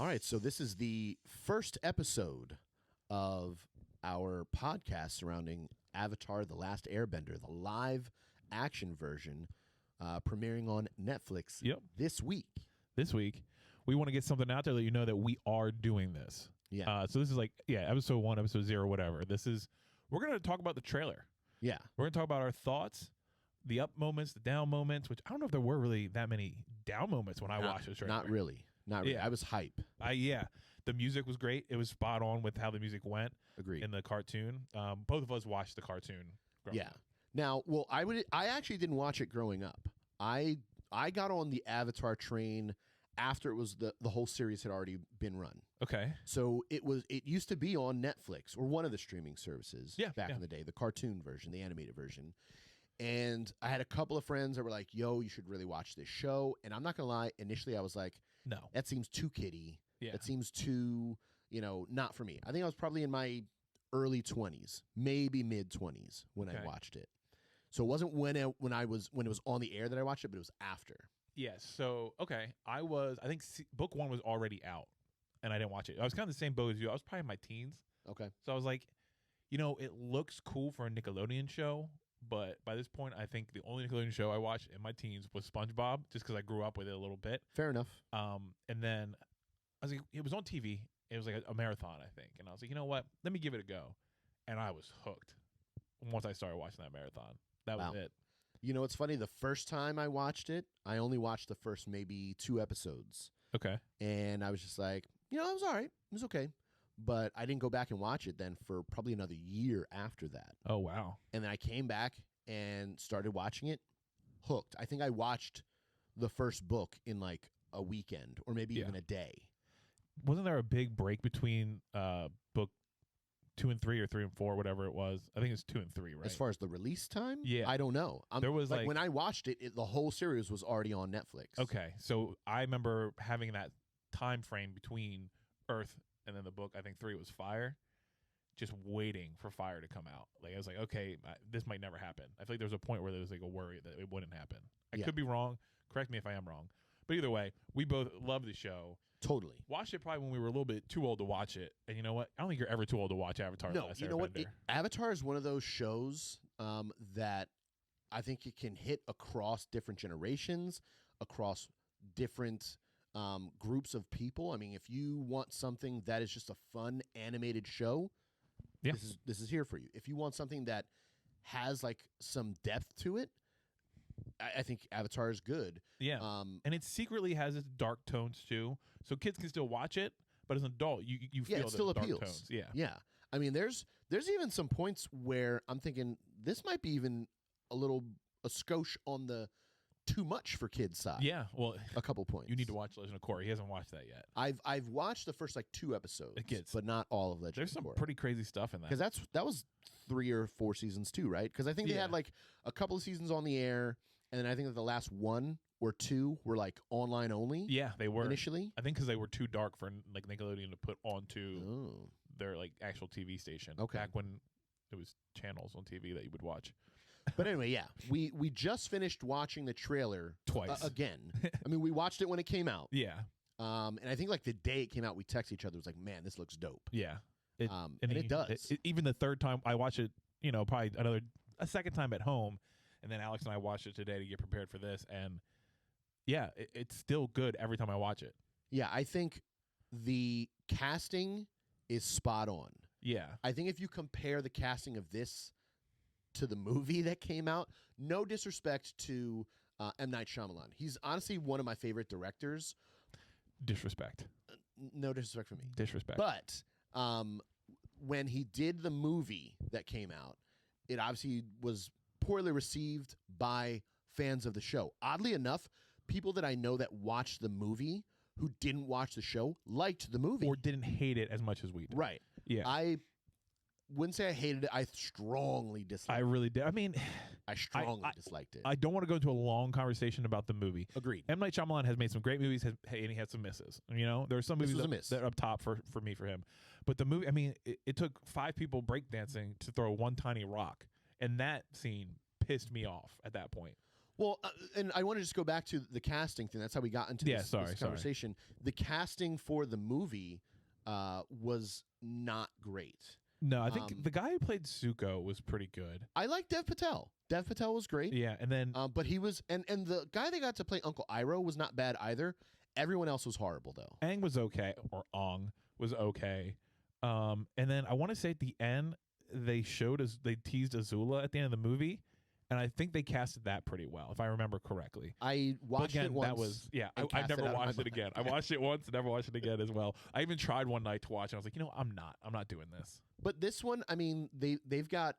All right, so this is the first episode of our podcast surrounding Avatar: The Last Airbender, the live action version, premiering on Netflix this week. This week, we want to get something out there that you know that we are doing this. Yeah. So this is episode 1, episode 0, whatever. We're going to talk about the trailer. Yeah. We're going to talk about our thoughts, the up moments, the down moments, which I don't know if there were really that many down moments when I watched the trailer. Not really. Yeah. I was hype. The music was great. It was spot on with how the music went. Agreed. In the cartoon. Both of us watched the cartoon. Yeah. Now, well, I actually didn't watch it growing up. I got on the Avatar train after it was the whole series had already been run. Okay. So it used to be on Netflix or one of the streaming services back in the day, the cartoon version, the animated version. And I had a couple of friends that were like, yo, you should really watch this show. And I'm not going to lie, initially I was like, no, that seems too kiddie. Yeah. That seems too, not for me. I think I was probably in my early 20s, maybe mid 20s when I watched it. So it wasn't when it was on the air that I watched it, but it was after. Yes. So, okay. I think book 1 was already out and I didn't watch it. I was kind of the same boat as you. I was probably in my teens. Okay. So I was like, it looks cool for a Nickelodeon show. But by this point, I think the only Nickelodeon show I watched in my teens was SpongeBob, just because I grew up with it a little bit. Fair enough. And then I was like, it was on TV. It was like a marathon, I think. And I was like, you know what? Let me give it a go. And I was hooked once I started watching that marathon. That was it. It's funny. The first time I watched it, I only watched the first maybe 2 episodes. Okay. And I was just like, it was all right. It was okay. But I didn't go back and watch it then for probably another year after that. Oh, wow. And then I came back and started watching it, hooked. I think I watched the first book in like a weekend or maybe even a day. Wasn't there a big break between book 2 and 3 or 3 and 4, whatever it was? I think it's 2 and 3, right? As far as the release time? Yeah. I don't know. There was like when I watched it, the whole series was already on Netflix. Okay. So I remember having that time frame between Earth and then the book, I think 3 was Fire, just waiting for Fire to come out. Like I was like, okay, this might never happen. I feel like there was a point where there was like a worry that it wouldn't happen. I could be wrong. Correct me if I am wrong. But either way, we both love the show. Totally. Watched it probably when we were a little bit too old to watch it. And you know what? I don't think you're ever too old to watch Avatar. No, you know what? Avatar is one of those shows that I think it can hit across different generations, across different groups of people. I mean, if you want something that is just a fun animated show, this is here for you. If you want something that has like some depth to it, I think Avatar is good. Yeah. And it secretly has its dark tones too. So kids can still watch it, but as an adult, you feel it still the dark appeals. tones. Yeah. Yeah. I mean, there's even some points where I'm thinking this might be even a skosh on the too much for kids side. Yeah, well, a couple points. You need to watch Legend of Korra. He hasn't watched that yet. I've watched the first 2 episodes, but not all of Legend of Korra. There's some pretty crazy stuff in that. Because that was 3 or 4 seasons too, right? Because I think they had like a couple of seasons on the air, and then I think that the last 1 or 2 were like online only. Yeah, they were initially. I think because they were too dark for like Nickelodeon to put onto their like actual TV station. Okay. Back when it was channels on TV that you would watch. But anyway, yeah, we just finished watching the trailer twice again. I mean, we watched it when it came out. Yeah. And I think like the day it came out, we texted each other. It was like, man, this looks dope. Yeah. And it does. Even the third time I watched it, probably a second time at home, and then Alex and I watched it today to get prepared for this, and yeah, it's still good every time I watch it. Yeah, I think the casting is spot on. Yeah. I think if you compare the casting of this to the movie that came out, no disrespect to M. Night Shyamalan. He's honestly one of my favorite directors. Disrespect. No disrespect for me. Disrespect. But when he did the movie that came out, it obviously was poorly received by fans of the show. Oddly enough, people that I know that watched the movie who didn't watch the show liked the movie. Or didn't hate it as much as we did. Right. Yeah. I wouldn't say I hated it. I strongly disliked it. I really did. I mean, I strongly disliked it. I don't want to go into a long conversation about the movie. Agreed. M. Night Shyamalan has made some great movies, and he had some misses. There are some movies that are up top for him. But the movie, I mean, it took 5 people breakdancing to throw one tiny rock. And that scene pissed me off at that point. Well, and I want to just go back to the casting thing. That's how we got into this conversation. The casting for the movie was not great. No, I think the guy who played Zuko was pretty good. I like Dev Patel. Dev Patel was great. Yeah, and then but he was and the guy they got to play Uncle Iroh was not bad either. Everyone else was horrible though. Aang was okay, or Ong was okay. And then I want to say at the end they teased Azula at the end of the movie. And I think they casted that pretty well, if I remember correctly. I watched it once. I never watched it again. I watched it once, never watched it again as well. I even tried one night to watch it. I was like, I'm not doing this. But this one, I mean, they've got,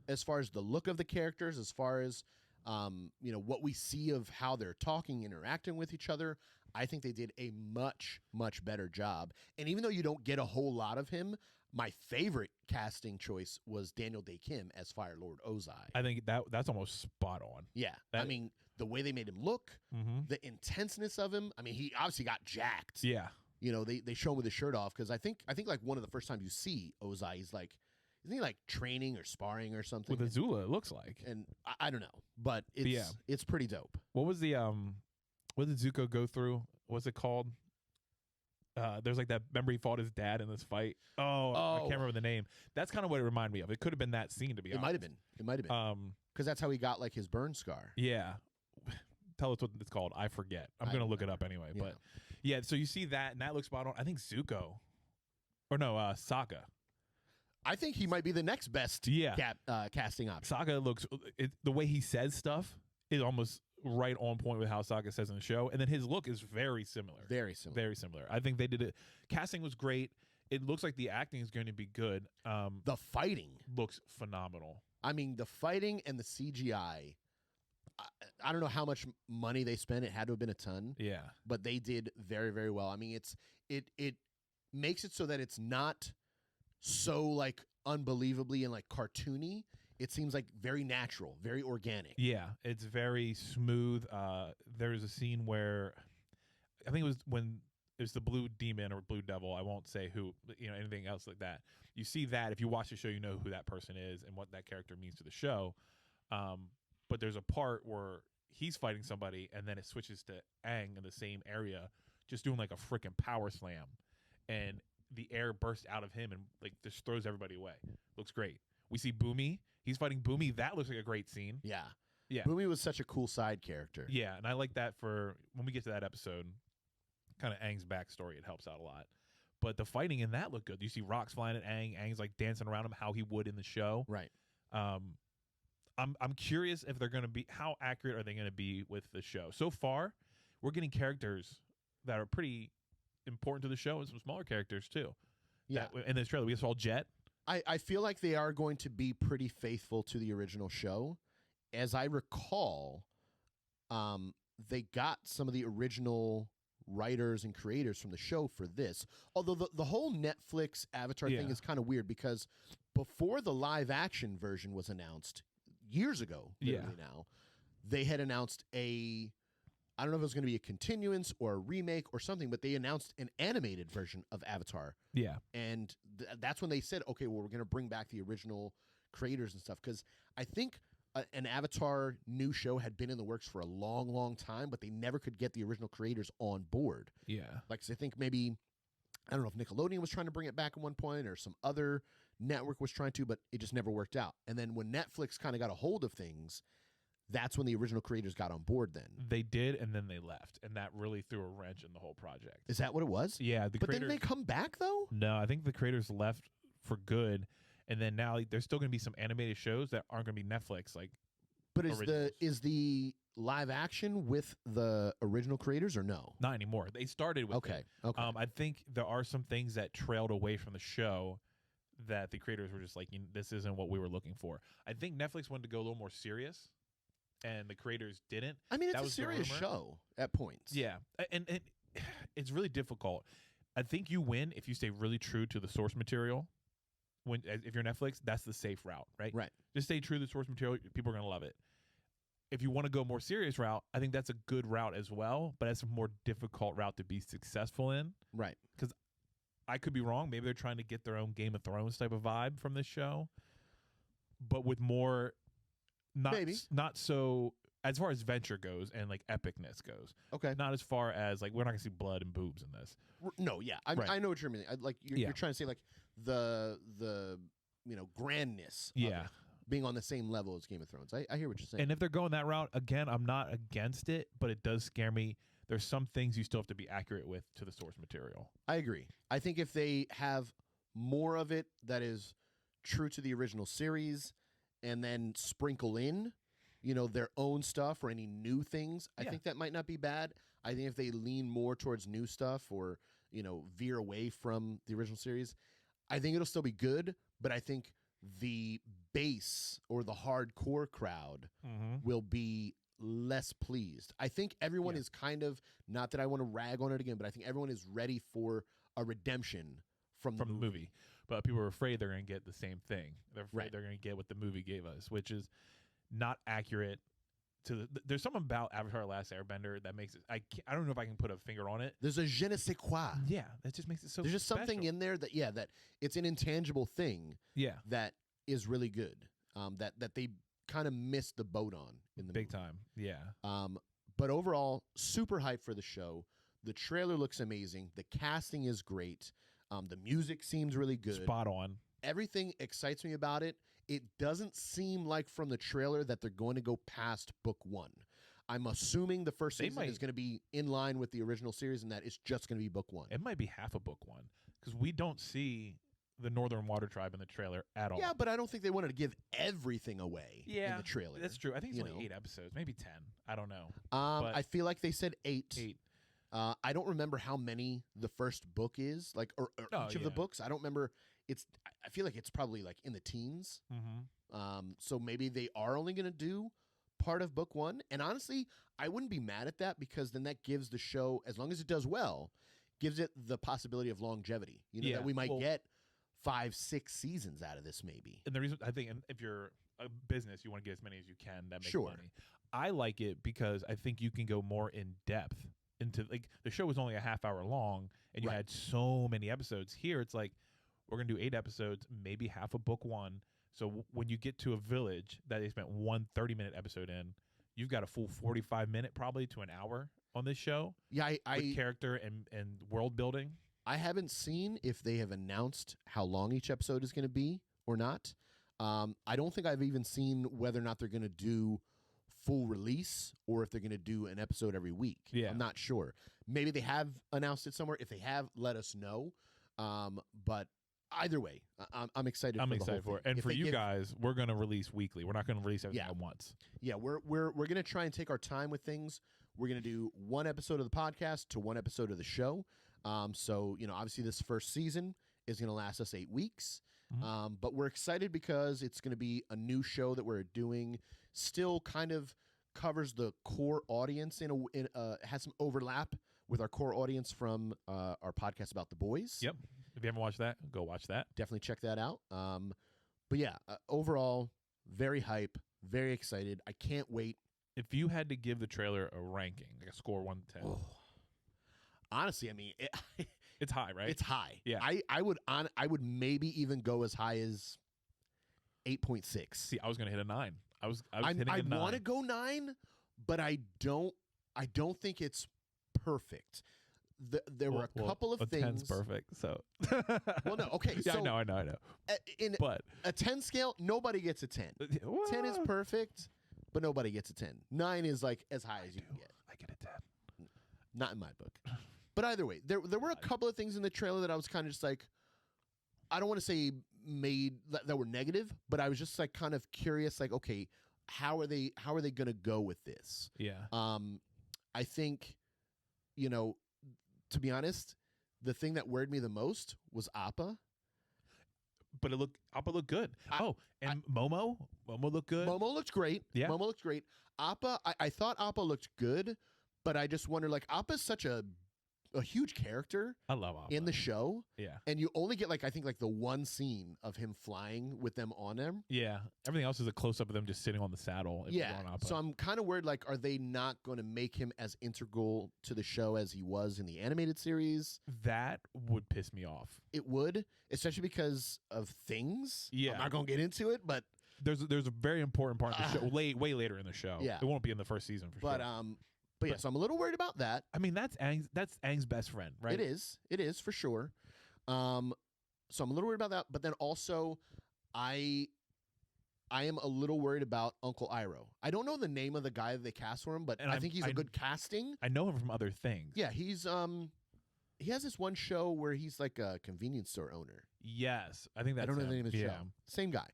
as far as the look of the characters, as far as what we see of how they're talking, interacting with each other, I think they did a much, much better job. And even though you don't get a whole lot of him, my favorite casting choice was Daniel Day Kim as Fire Lord Ozai. I think that's almost spot on. Yeah. I mean, the way they made him look, the intenseness of him. I mean, he obviously got jacked. Yeah. They show him with his shirt off because I think like one of the first times you see Ozai, isn't he like training or sparring or something? With Azula, it looks like. And I don't know, but it's pretty dope. What was the what did Zuko go through? What's it called? There's like that. Remember, he fought his dad in this fight. I can't remember the name. That's kind of what it reminded me of. It could have been that scene, to be honest. It might have been. Because that's how he got like his burn scar. Yeah. Tell us what it's called. I forget. I'm gonna look it up anyway. Yeah. But yeah, so you see that, and that looks spot on. I think Zuko, or no, Sokka. I think he might be the next best. Casting option. Sokka looks. The way he says stuff is almost right on point with how Sokka says in the show, and then his look is very similar. Very similar. I think they did it. Casting was great. It looks like the acting is going to be good. The fighting looks phenomenal. I mean, the fighting and the CGI. I don't know how much money they spent. It had to have been a ton. Yeah, but they did very, very well. I mean, it makes it so that it's not so like unbelievably and like cartoony. It seems like very natural, very organic. Yeah, it's very smooth. There's a scene where I think it was when it was the blue demon or blue devil. I won't say who, anything else like that. You see that if you watch the show, you know who that person is and what that character means to the show. But there's a part where he's fighting somebody and then it switches to Aang in the same area, just doing like a freaking power slam, and the air bursts out of him and like just throws everybody away. Looks great. We see Boomy. He's fighting Boomy. That looks like a great scene. Yeah. Yeah. Boomy was such a cool side character. Yeah, and I like that for when we get to that episode, kind of Aang's backstory. It helps out a lot. But the fighting in that looked good. You see rocks flying at Aang. Aang's like dancing around him how he would in the show. Right. I'm curious if they're going to be, how accurate are they going to be with the show? So far, we're getting characters that are pretty important to the show and some smaller characters too. Yeah. In this trailer, we saw Jet. I feel like they are going to be pretty faithful to the original show. As I recall, they got some of the original writers and creators from the show for this. Although the whole Netflix Avatar thing is kind of weird because before the live action version was announced years ago, literally now, they had announced I don't know if it was going to be a continuance or a remake or something, but they announced an animated version of Avatar. Yeah. And that's when they said, okay, well, we're going to bring back the original creators and stuff. Because I think an Avatar new show had been in the works for a long, long time, but they never could get the original creators on board. Yeah. Like, I think maybe, I don't know if Nickelodeon was trying to bring it back at one point or some other network was trying to, but it just never worked out. And then when Netflix kind of got a hold of things, that's when the original creators got on board then. They did, and then they left, and that really threw a wrench in the whole project. Is that what it was? Yeah. But didn't they come back, though? No, I think the creators left for good, and then now there's still going to be some animated shows that aren't going to be Netflix. But is the live action with the original creators or no? Not anymore. They started with it. Okay. I think there are some things that trailed away from the show that the creators were just like, this isn't what we were looking for. I think Netflix wanted to go a little more serious, and the creators didn't. I mean, it's a serious show at points. Yeah, and it's really difficult. I think you win if you stay really true to the source material. If you're Netflix, that's the safe route, right? Right. Just stay true to the source material. People are going to love it. If you want to go more serious route, I think that's a good route as well, but it's a more difficult route to be successful in. Right. Because I could be wrong. Maybe they're trying to get their own Game of Thrones type of vibe from this show, but with more not so as far as adventure goes and like epicness goes. Okay. Not as far as like we're not gonna see blood and boobs in this. No, yeah, Right. I know what you're meaning. Like you're trying to say like the grandness. Of Yeah. it being on the same level as Game of Thrones. I hear what you're saying. And if they're going that route, again, I'm not against it, but it does scare me. There's some things you still have to be accurate with to the source material. I agree. I think if they have more of it that is true to the original series and then sprinkle in, their own stuff or any new things, I think that might not be bad. I think if they lean more towards new stuff or, veer away from the original series, I think it'll still be good, but I think the base or the hardcore crowd will be less pleased. I think everyone is kind of, not that I want to rag on it again, but I think everyone is ready for a redemption from the movie. But people are afraid they're going to get the same thing. They're afraid they're going to get what the movie gave us, which is not accurate to there's something about Avatar: Last Airbender that makes it. I don't know if I can put a finger on it. There's a je ne sais quoi. Yeah, that just makes it so. There's just something in there that that it's an intangible thing. Yeah, that is really good. That they kind of missed the boat on in the big movie. time. Yeah. But overall, super hyped for the show. The trailer looks amazing. The casting is great. The music seems really good. Spot on. Everything excites me about it. It doesn't seem like from the trailer that they're going to go past book 1. I'm assuming the first season is going to be in line with the original series and that it's just going to be book 1. It might be half of book 1 because we don't see the Northern Water Tribe in the trailer at all. Yeah, but I don't think they wanted to give everything away in the trailer. That's true. I think it's only 8 episodes, maybe 10. I don't know. I feel like they said 8. 8. I don't remember how many the first book is, like, or each of the books. I don't remember. I feel like it's probably like in the teens. So maybe they are only going to do part of book 1. And honestly, I wouldn't be mad at that because then that gives the show, as long as it does well, gives it the possibility of longevity. That we might get 5-6 seasons out of this maybe. And the reason I think, if you're a business, you want to get as many as you can that make Sure. money. I like it because I think you can go more in depth into, like, the show was only a half hour long and you had so many episodes. Here it's like we're gonna do 8 episodes, maybe half of book 1. So when you get to a village that they spent one 30-minute episode in, you've got a full 45-minute probably to an hour on this show. Yeah, with character and world building. I haven't seen if they have announced how long each episode is going to be or not. I don't think I've even seen whether or not they're going to do full release or if they're going to do an episode every week. Yeah. I'm not sure. Maybe they have announced it somewhere. If they have, let us know. But either way, I'm excited. I'm for excited the whole for it. thing. And If for they you give- guys, we're going to release weekly. We're not going to release everything at once. Yeah, we're going to try and take our time with things. We're going to do one episode of the podcast to one episode of the show. So, obviously this first season is going to last us 8 weeks. But we're excited because it's going to be a new show that we're doing. Still kind of covers the core audience has some overlap with our core audience from our podcast about The Boys. Yep. If you haven't watched that, go watch that. Definitely check that out. But yeah, overall, very hype, very excited. I can't wait. If you had to give the trailer a ranking, like a score 1 to 10, honestly, I mean, it's high, right? it's high. Yeah. I would maybe even go as high as 8.6. See, I was going to hit a 9. I I want to go 9, but I don't think it's perfect. There were a couple of things. 10's perfect. So well, no, okay. Yeah, so I know. In But a 10 scale, nobody gets a 10. 10 is perfect, but nobody gets a 10. 9 is like as high as you can get. I get a 10. Not in my book. But either way, there were a couple of things in the trailer that I was kind of just like, I don't want to say made that were negative, but I was just like kind of curious, like, okay, how are they going to go with this? Yeah. I think, to be honest, the thing that worried me the most was Appa. But Appa looked good. And Momo looked good. Momo looked great. Yeah. Momo looked great. Appa, I thought Appa looked good, but I just wonder, like, Appa's such a huge character I love Appa in the show. Yeah. And you only get, like, I think, like, the one scene of him flying with them on him. Yeah. Everything else is a close up of them just sitting on the saddle. Yeah. So I'm kind of worried, like, are they not going to make him as integral to the show as he was in the animated series? That would piss me off. It would, especially because of things. Yeah. I'm not going to get into it, but there's a very important part of the show, way later in the show. Yeah. It won't be in the first season for But sure. but yeah, so I'm a little worried about that. I mean, that's Aang's best friend, right? It is for sure. So I'm a little worried about that, but then also I am a little worried about Uncle Iroh. I don't know the name of the guy that they cast for him, but I think he's a good casting. I know him from other things. Yeah, he's he has this one show where he's like a convenience store owner. Yes, I think that's I don't know the name of the yeah. show. Same guy.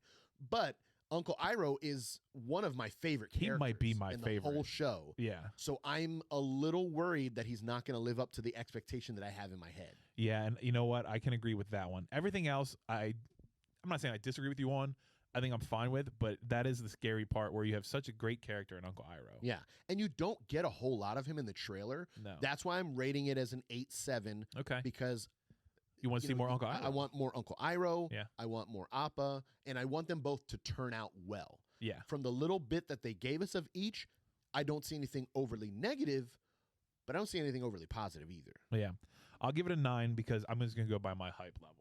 But Uncle Iroh is one of my favorite characters. He might be my in favorite. the whole show. Yeah. So I'm a little worried that he's not going to live up to the expectation that I have in my head. Yeah, and you know what? I can agree with that one. Everything else, I'm not saying I disagree with you on. I think I'm fine with, but that is the scary part where you have such a great character in Uncle Iroh. Yeah, and you don't get a whole lot of him in the trailer. No. That's why I'm rating it as an 8-7. Okay. Because You want to see more Uncle Iroh? I want more Uncle Iroh. Yeah. I want more Appa, and I want them both to turn out well. Yeah. From the little bit that they gave us of each, I don't see anything overly negative, but I don't see anything overly positive either. Yeah. I'll give it a 9 because I'm just going to go by my hype level.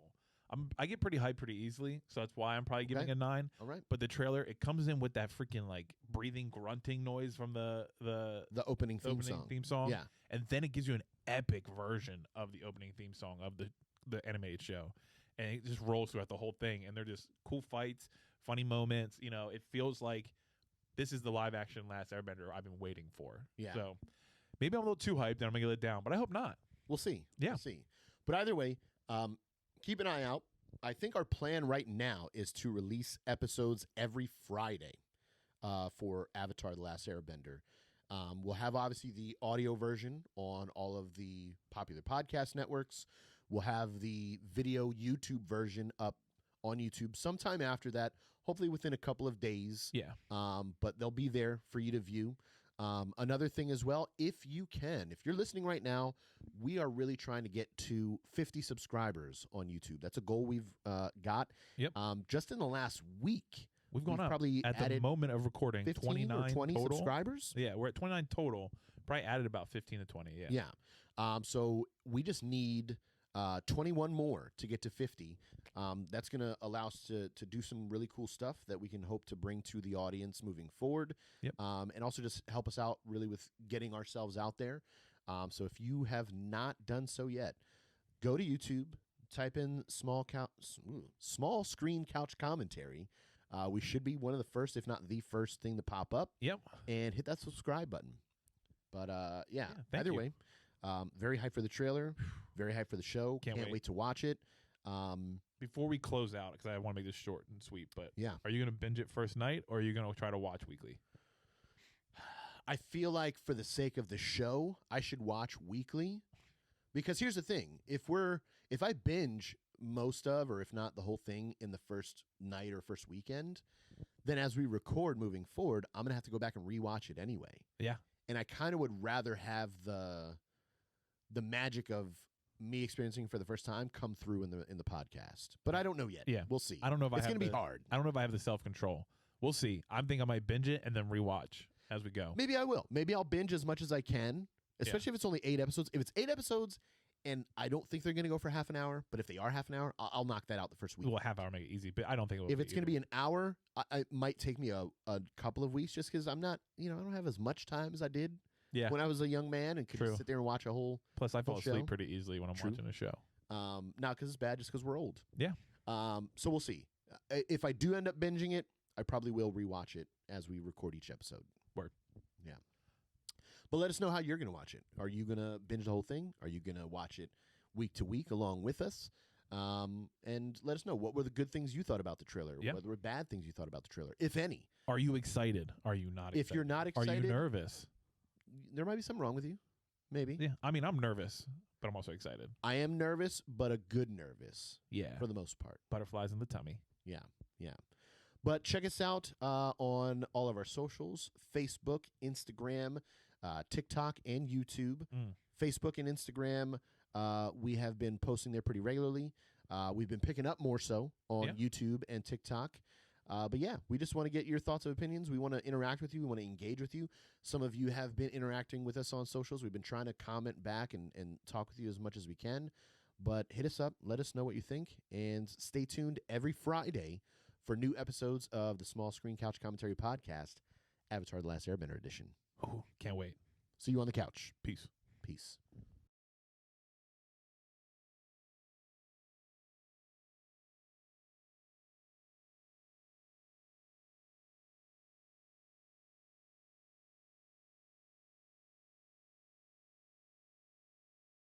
I get pretty hyped pretty easily, so that's why I'm probably giving a 9. All right. But the trailer, it comes in with that freaking like breathing, grunting noise from the opening theme song. Yeah. And then it gives you an epic version of the opening theme song of the animated show. And it just rolls throughout the whole thing. And they're just cool fights, funny moments. You know, it feels like this is the live action Last Airbender I've been waiting for. Yeah. So maybe I'm a little too hyped and I'm going to get let down, but I hope not. We'll see. Yeah. We'll see. But either way, keep an eye out. I think our plan right now is to release episodes every Friday for Avatar: The Last Airbender. We'll have obviously the audio version on all of the popular podcast networks. We'll have the video YouTube version up on YouTube sometime after that, hopefully within a couple of days. Yeah. But they'll be there for you to view. Another thing as well, if you're listening right now, we are really trying to get to 50 subscribers on YouTube. That's a goal we've got. Yep. Just in the last week, We've gone up. Probably At the added moment of recording, 15 29 or 20 total. subscribers. Yeah, we're at 29 total. Probably added about 15 to 20. Yeah. Yeah. So we just need 21 more to get to 50. That's going to allow us to do some really cool stuff that we can hope to bring to the audience moving forward. Yep. And also just help us out really with getting ourselves out there. So if you have not done so yet, go to YouTube, type in small screen couch commentary. We should be one of the first, if not the first thing to pop up. Yep. And hit that subscribe button. But yeah thank either you. way, very hyped for the trailer, very hyped for the show. Can't wait to watch it. Before we close out, because I want to make this short and sweet, but Yeah. are you going to binge it first night or are you going to try to watch weekly? I feel like for the sake of the show, I should watch weekly. Because here's the thing. If I binge most of, or if not the whole thing in the first night or first weekend, then as we record moving forward, I'm going to have to go back and rewatch it anyway. Yeah. And I kind of would rather have the magic of me experiencing for the first time come through in the podcast. But I don't know yet. Yeah. We'll see. I don't know if it's I have going to be hard. I don't know if I have the self-control. We'll see. I think I might binge it and then rewatch as we go. Maybe I will. Maybe I'll binge as much as I can, especially if it's only 8 episodes. If it's 8 episodes and I don't think they're going to go for half an hour, but if they are half an hour, I'll knock that out the first week. Well, half hour make it easy, but I don't think it will. If it's going to be an hour, it might take me a couple of weeks just because I'm not, I don't have as much time as I did when I was a young man and could just sit there and watch a whole Plus, I fall show. asleep pretty easily when I'm watching a show. Not because it's bad, just because we're old. Yeah. So we'll see. If I do end up binging it, I probably will rewatch it as we record each episode. Word. Yeah. But let us know how you're going to watch it. Are you going to binge the whole thing? Are you going to watch it week to week along with us? And let us know what were the good things you thought about the trailer. Yeah. What were bad things you thought about the trailer, if any. Are you excited? Are you not excited? If you're not excited. Are you nervous? There might be something wrong with you. Maybe. Yeah. I mean, I'm nervous, but I'm also excited. I am nervous, but a good nervous. Yeah. For the most part. Butterflies in the tummy. Yeah. Yeah. But check us out on all of our socials, Facebook, Instagram, TikTok, and YouTube. Facebook and Instagram, we have been posting there pretty regularly. We've been picking up more so on YouTube and TikTok. But yeah, we just want to get your thoughts and opinions. We want to interact with you. We want to engage with you. Some of you have been interacting with us on socials. We've been trying to comment back and talk with you as much as we can. But hit us up. Let us know what you think. And stay tuned every Friday for new episodes of the Small Screen Couch Commentary Podcast, Avatar: The Last Airbender edition. Oh, can't wait. See you on the couch. Peace. Peace.